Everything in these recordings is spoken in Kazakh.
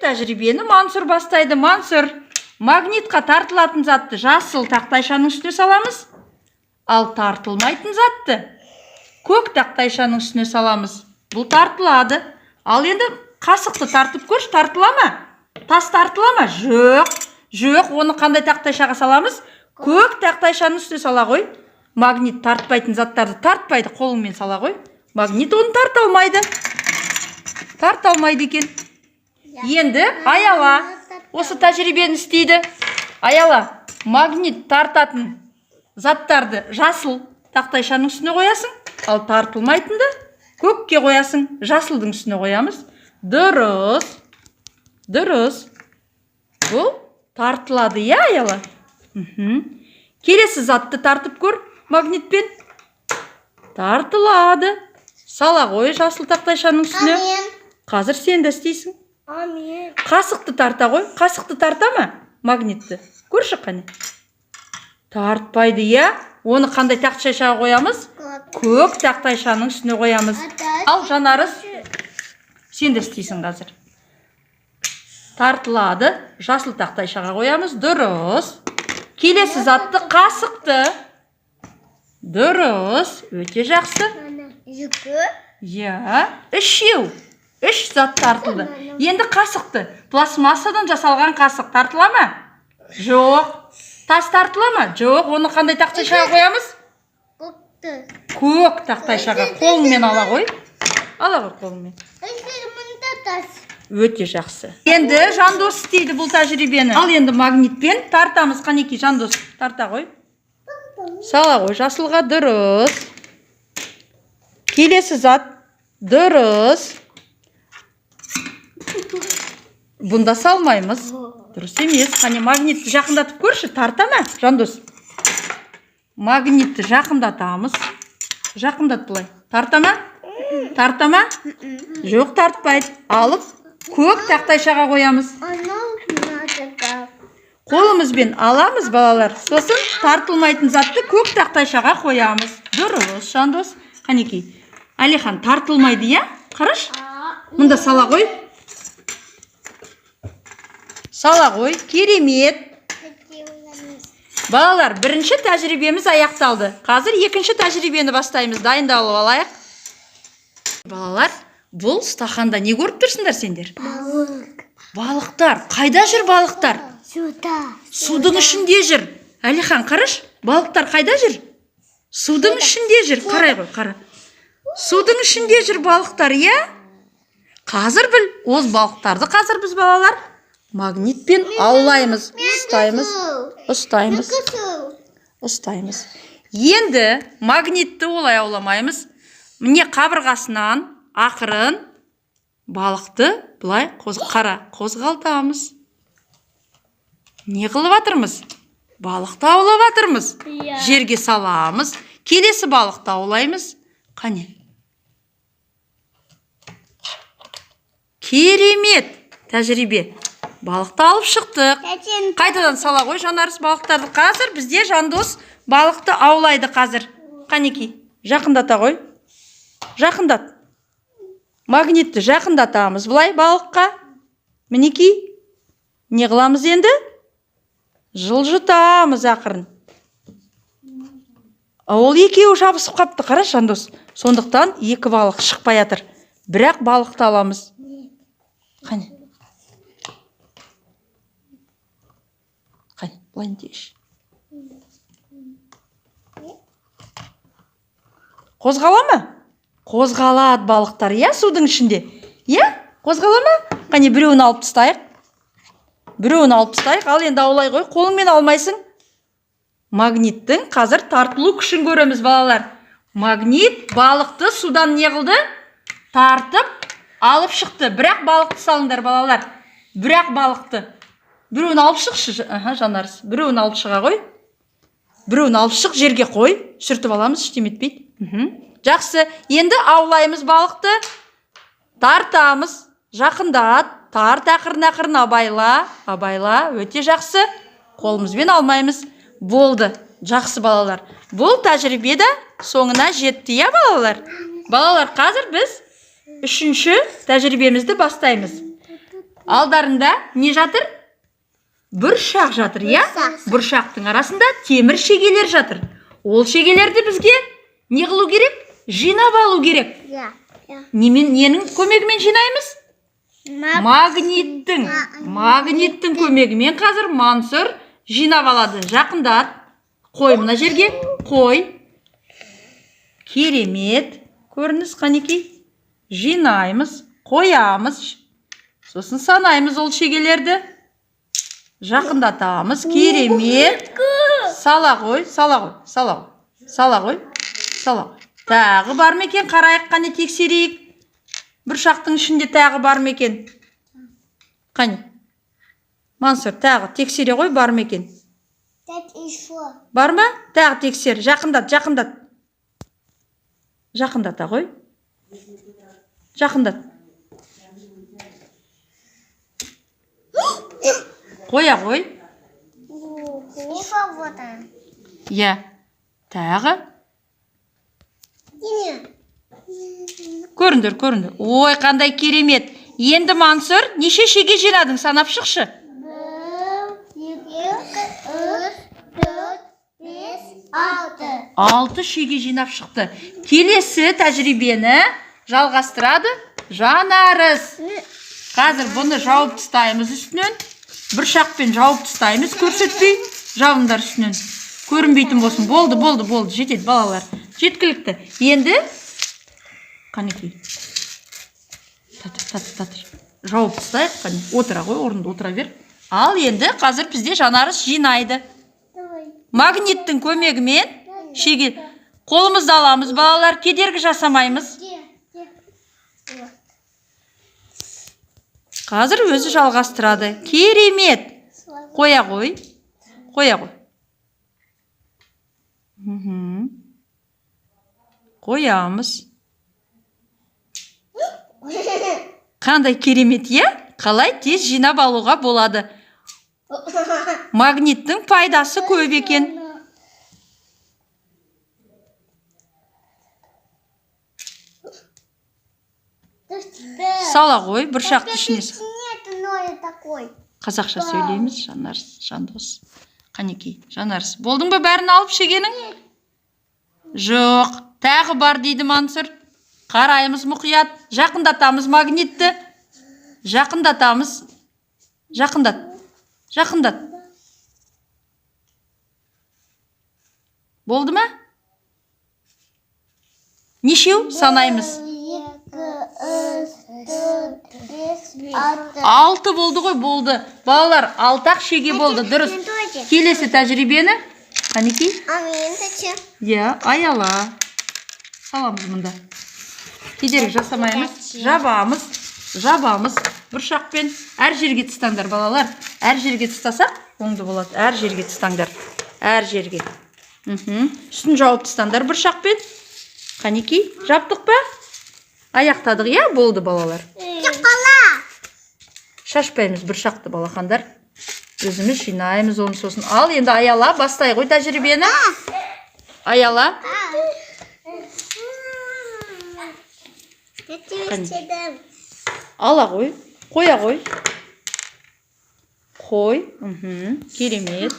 тәжірибені Мансұр бастайды. Мансұр, магнитқа тартылатын затты жасыл тақтайшаның үстіне саламыз, ал тартылмайтын затты көк тақтайшаның үстіне саламыз. Бұл тартылады. Ал енді қасықты тартып көрші, тартыла ма? Тас тартыла ма? Жоқ, оны қандай тақтайшаға саламыз? Көк тақтайшаның үстіне сала ғой. Магнит тартпайтын заттарды тартпайды, қолыңмен сала ғой. Магнит оны тарта алмайды. Тарта алмайды екен. Енді Аяла осы тәжірибені істейді. Аяла, магнит тартатын заттарды жасыл тақтайшаның үстіне қоясың, ал тартылмайтынды көкке қоясың. Жасылдың үстіне қоямыз. Дұрыс. Бұл тартылады, я, Аяла? Келесі затты тартып көр магнитпен. Тартылады. Сала қой жасыл тақтайшаның үстіне. Қазір сен де істейсің. Қасықты тарта қой. Қасықты тарта ма магнитті? Көрші қане. Тартпайды, я? Оны қандай тақтайшаға қоямыз? Көк тақтайшаның үстіне қоямыз. Ал Жанарыс, сен де істейсің қазір. Тартылады. Жасыл тақтайшаға қоямыз. Дұрыс. Келесі затты қасықты. Дұрыс. Өте жақсы. Я, үшеу. Үш зат тартылды. Енді қасықты. Пластмассадан жасалған қасық тартыла ма? Жоқ. Тас тартыла ма? Жоқ. Оны қандай тақтайшаға қоямыз? Көк тақтайшаға. Қолыңмен ала ғой. Ала ғой қолыңмен. Өте жақсы. Енді Жандос істейді бұл тәжірибені. Ал енді магнитпен тартамыз. Қанеки, Жандос, тарта ғой. Сала ғой жасылға. Дұрыс. Келесі зат. Дұрыс. Бұнда салмаймыз. Дұрыс емес. Қане магнитті жақындатып көрші. Тарта ма, Жандос? Магнитті жақындатамыз. Жақындат бұлай. Тарта ма? Тарта ма? Жоқ, тартпайды. Алып көк тақтайшаға қоямыз. Қолымызбен аламыз, балалар. Сосын тартылмайтын затты көк тақтайшаға қоямыз. Дұрыс, Жандос. Қанеки, Алихан, тартылмайды, я? Қараш. Мұнда сала ғой. Сала ғой. Керемет. Балалар, бірінші тәжірибеміз аяқталды. Қазір екінші тәжірибені бастаймыз. Дайындалып алайық. Балалар, бұл стақанда не көріп тұрсыңдар сендер? Балықтар. Қайда жүр балықтар? Судың ішінде жүр. Алихан, қараш. Балықтар қайда жүр? Судың ішінде жүр. Қарай ғой, қара. Судың ішінде жүр балықтар, я? Қазір біл, оз балықтарды қазір біз балалар магнитпен аулаймыз. Ұстаймыз. Енді магнитті олай ауламаймыз. Міне қабырғасынан ақырын балықты бұлай қозғалтамыз. Не қылып атырмыз? Балықты аулап атырмыз. Жерге саламыз. Келесі балықты аулаймыз. Қане? Керемет тәжірибе. Балықты алып шықтық. Қайтадан сала ғой, Жанарыс, балықтарды. Қазір бізде Жандос балықты аулайды қазір. Қанеки, жақындата ғой. Жақындат. Магнитті жақындатамыз бұлай балыққа. Мінеки, не қыламыз енді? Жылжытамыз ақырын. Ол екеуі жабысып қапты, қара Жандос. Сондықтан екі балық шықпай жатыр. Бірақ балықты аламыз. Қане? Қане, бұлай дейші. Қозғала ма? Қозғалады балықтар, я, судың ішінде? Я? Қозғала ма? Қане, біреуін алып тастайық. Ал енді аулай ғой, қолыңмен алмайсың. Магниттің қазір тартылу күшін көреміз, балалар. Магнит балықты судан не қылды? Тартып, алып шықты. Бірақ балықты салыңдар, балалар. Бірақ балықты. Біреуін алып шықшы, Жанарыс. Біреуін алып шыға ғой. Біреуін алып шық, жерге қой. Сүртіп аламыз, ештеметпейді. Жақсы. Енді аулаймыз балықты. Тартамыз. Жақындат. Тарт, ақырын абайла. Өте жақсы. Қолымызбен алмаймыз. Болды. Жақсы, балалар. Бұл тәжірибеде соңына жетті, я, балалар? Балалар, қазір біз үшінші тәжірибемізді бастаймыз. Алдарында не жатыр? Бұршақ жатыр, иә? Бұршақтың арасында темір шегелер жатыр. Ол шегелерді бізге не қылу керек? Жинап алу керек. Ненің көмегімен жинаймыз? Магниттің көмегімен қазір Мансұр жинап алады. Жақындат. Қой мына жерге. Қой. Керемет. Көрініс қанекей. Жинаймыз. Қоямыз. Сосын санаймыз ол шегелерді. Жақындатамыз. Керемет. Сала қой. Тағы бар ма екен? Қарайық, қане тексерейік. Бұршақтың ішінде тағы бар ма екен? Қане? Мансұр, тағы тексере ғой, бар ма екен? Бар ма? Тағы тексер. Жақындат. Жақындата ғой. Жақындат. Қоя ғой. Иә. Тағы. Көріңдер. Ой, қандай керемет. Енді Мансұр, неше шеге жинадың? Санап шықшы. 1, 2, 3, 4, 5, 6. 6 шеге жинап шықты. Келесі тәжірибені жалғастырады Жанарыс. Қазір бұны жауып тастаймыз үстінен. Бұршақпен жауып тастаймыз, көрсетпей. Жауыңдар үстінен. Көрінбейтін болсын. Болды. Жетеді балалар. Жеткілікті. Енді қанекей. Татыр. Жауып тастайық. Отыра ғой, орында отыра бер. Ал енді қазір бізде Жанарыс жинайды. Магниттің көмегімен шеге қолымызды аламыз, балалар, кедергі жасамаймыз. Қазір өзі жалғастырады. Керемет. Қоя ғой. Қоямыз. Қандай керемет, е? Қалай тез жинап алуға болады. Магниттің пайдасы көп екен. Сала ғой, бұршақты ішіне. Қазақша сөйлейміз, Жандос. Қанекей, Жанарыс. Болдың ба бәрін алып шегенің? Жоқ, тағы бар дейді Мансұр. Қараймыз мұқият. Жақындатамыз магнитті. Жақындатамыз. Жақындат. Болды ма? Нешеу? Санаймыз. 6 болды ғой, болды. Балалар, 6 шеге болды, дұрыс. Келесі тәжірибені. Қанекей? Иә, аяла. Саламыз мұнда. Кедергі жасамаймыз. Жабамыз. Бұршақпен әр жерге тыстаңдар, балалар. Әр жерге тыстасақ, оңды болады. Әр жерге тыстаңдар. Әр жерге. Үстін жауып тыстаңдар бұршақпен. Қанекей, жаптық па? Аяқтадық, иә? Болды, балалар. Шашпаймыз бұршақты, балақандар. Өзіміз жинаймыз оны сосын. Ал, енді аяла, бастай ғой тәжірибені. Аяла. Ала ғой, қоя ғой. Қой, керемет.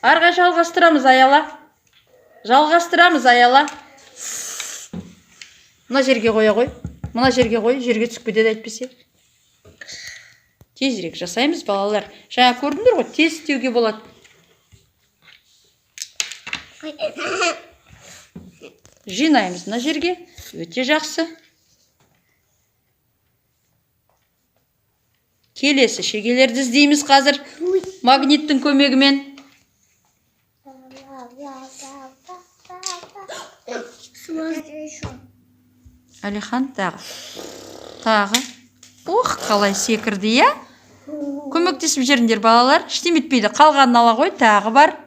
Арға жалғастырамыз, аяла. Мына жерге қоя ғой. Жерге түсіп кетеді әйтпесе. Тезірек жасаймыз, балалар. Жаңа көрдіңдер ғой, тез істеуге болады. Жинаймыз мына жерге. Өте жақсы. Келесі шегелерді іздейміз қазір. Магниттің көмегімен. Әлихан, тағы. Ух, қалай секірді, я? Көмектесіп жеріндер, балалар. Іштеметпейді. Қалғанын ала ғой, тағы бар.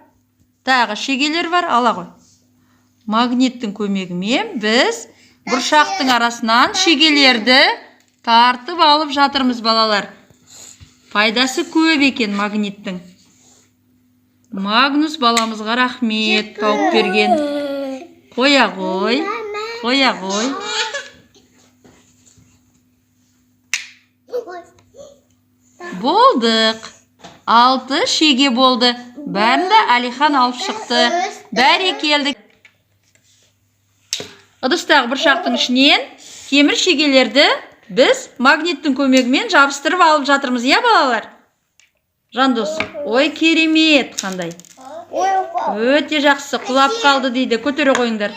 Тағы шегелер бар, ала ғой. Магниттің көмегімен біз бұршақтың арасынан шегелерді тартып алып жатырмыз, балалар. Пайдасы көп екен магниттің. Магнус баламызға рахмет тауып берген. Қоя ғой. Қоя қой. Болдық. 6 шеге болды. Бәрін де Алихан алып шықты. Бәрекелді. Ыдыстағы бұршақтың ішінен темір шегелерді біз магниттің көмегімен жабыстырып алып жатырмыз, иә балалар? Жандос, ой керемет, қандай? Өте жақсы, құлап қалды дейді. Көтере қойыңдар.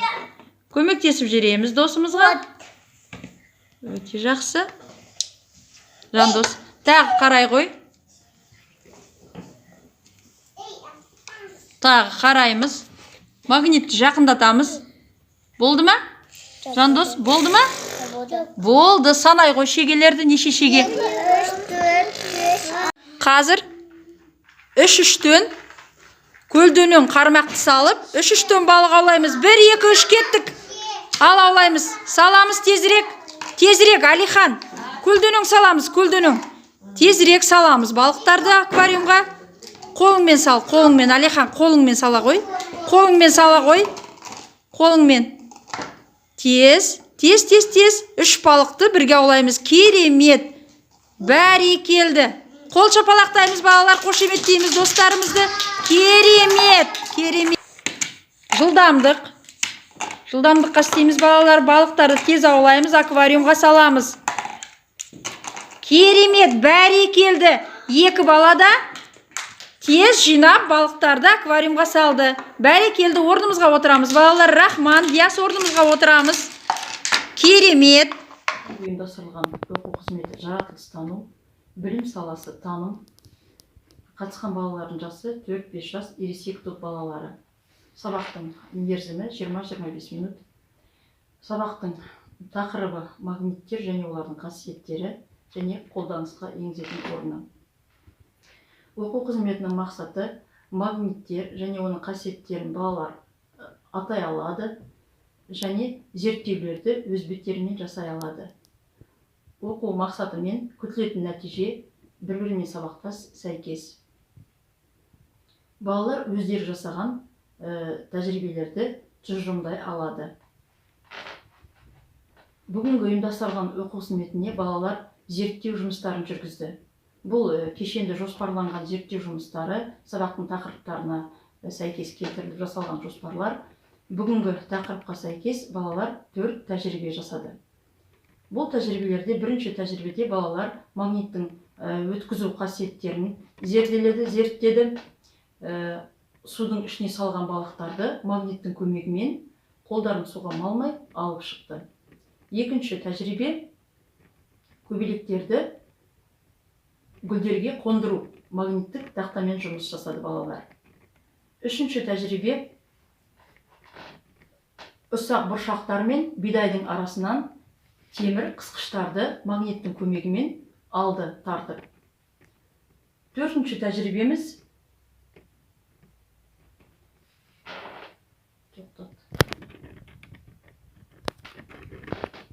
Көмектесіп жүреміз досымызға. Өте жақсы. Жандос, тағы қарай қой. Тағы қараймыз. Магнитті жақындатамыз. Болды ма? Жандос, болды ма? Болды. Санай қой шегелерді, неше шеге? Қазір 3-3-тен көлденең қармақты салып, 3-3-тен балық аулаймыз. 1-2-3 кеттік. Ал аулаймыз. Саламыз тезірек. Тезірек, Алихан. Көлденең саламыз, көлденең. Тезірек саламыз балықтарды аквариумға. Қолыңмен сал, қолыңмен, Алихан, қолыңмен сала қой. Қолыңмен сала қой. Қолыңмен. Тез, тез, тез, тез. 3 балықты бірге аулаймыз. Керемет. Бәрекелді. Қол шапалақтаймыз балалар, қошеметтейміз достарымызды. Керемет, керемет. Жылдамдық. Жылдамдыққа істейміз балалар, балықтарды тез аулаймыз, аквариумға саламыз. Керемет, бәрекелді. 2 балада тез жинап балықтарды аквариумға салды. Бәрекелді, орнымызға отырамыз. Балалар, рахман, Диас, орнымызға отырамыз. Керемет. Ұйымдастырылған оқу қызметі жаратылыстану, білім саласы таным. Қатысқан балалардың жасы 4-5 жас, ересек топ балалары. Сабақтың мерзімі 20-25 минут. Сабақтың тақырыбы магниттер және олардың қасиеттері және қолданысқа енгізетін орны. Оқу қызметінің мақсаты магниттер және оның қасиеттерін балалар атай алады және зерттеулерді өз беттерімен жасай алады. Оқу мақсатымен күтілетін нәтиже бір-бірімен сабақтас сәйкес. Балалар өздері жасаған тәжірибелерді тұжырымдай алады. Бүгінгі ұйымдастырылған оқу қызметіне балалар зерттеу жұмыстарын жүргізді. Бұл кешенді жоспарланған зерттеу жұмыстары сабақтың тақырыптарына сәйкес келтіріліп жасалған жоспарлар. Бүгінгі тақырыпқа сәйкес балалар 4 тәжірибе жасады. Бұл тәжірибелерде бірінші тәжірибеде балалар магниттің өткізу қасиеттерін зерттеді. Судың ішіне салған балықтарды магниттің көмегімен қолдарын суға малмай алып шықты. Екінші тәжірибе көбелектерді гүлдерге қондыру, магниттік тақтамен жұмыс жасады балалар. Үшінші тәжірибе ұсақ бұршақтар мен бидайдың арасынан темір қысқыштарды магниттің көмегімен алды, тартып. Төртінші тәжірибеміз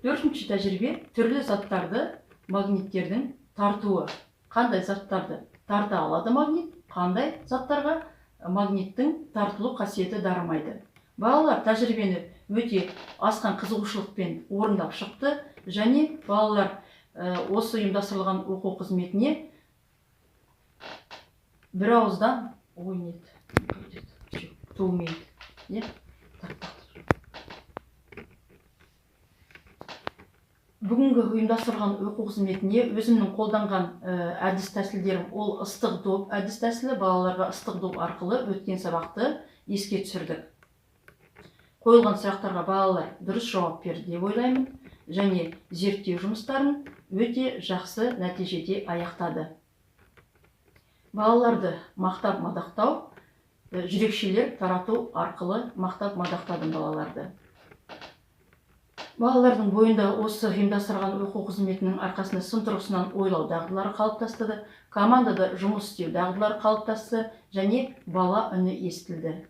түрлі заттарды магниттердің тартуы. Қандай заттарды тарта алады магнит, қандай заттарға магниттің тартылу қасиеті дарымайды. Балалар тәжірибені өте асқан қызығушылықпен орындап шықты және балалар осы ұйымдастырылған оқу қызметіне бір ауыздан бүгінгі ұйымдастырылған оқу қызметіне өзімнің қолданған әдіс тәсілдерім ол ыстық доп әдіс тәсілі. Балаларға ыстық доп арқылы өткен сабақты еске түсірдік. Қойылған сұрақтарға балалар дұрыс жауап берді деп ойлаймын және зерттеу жұмыстарын өте жақсы нәтижеде аяқтады. Балаларды мақтап мадақтау, жүрекшелер тарату арқылы мақтап мадақтадым балаларды. Балалардың бойында осы ұйымдастырылған оқу қызметінің арқасында сын тұрғысынан ойлау дағдылары қалыптасты, командада жұмыс істеу дағдылары қалыптасты және бала үні естілді.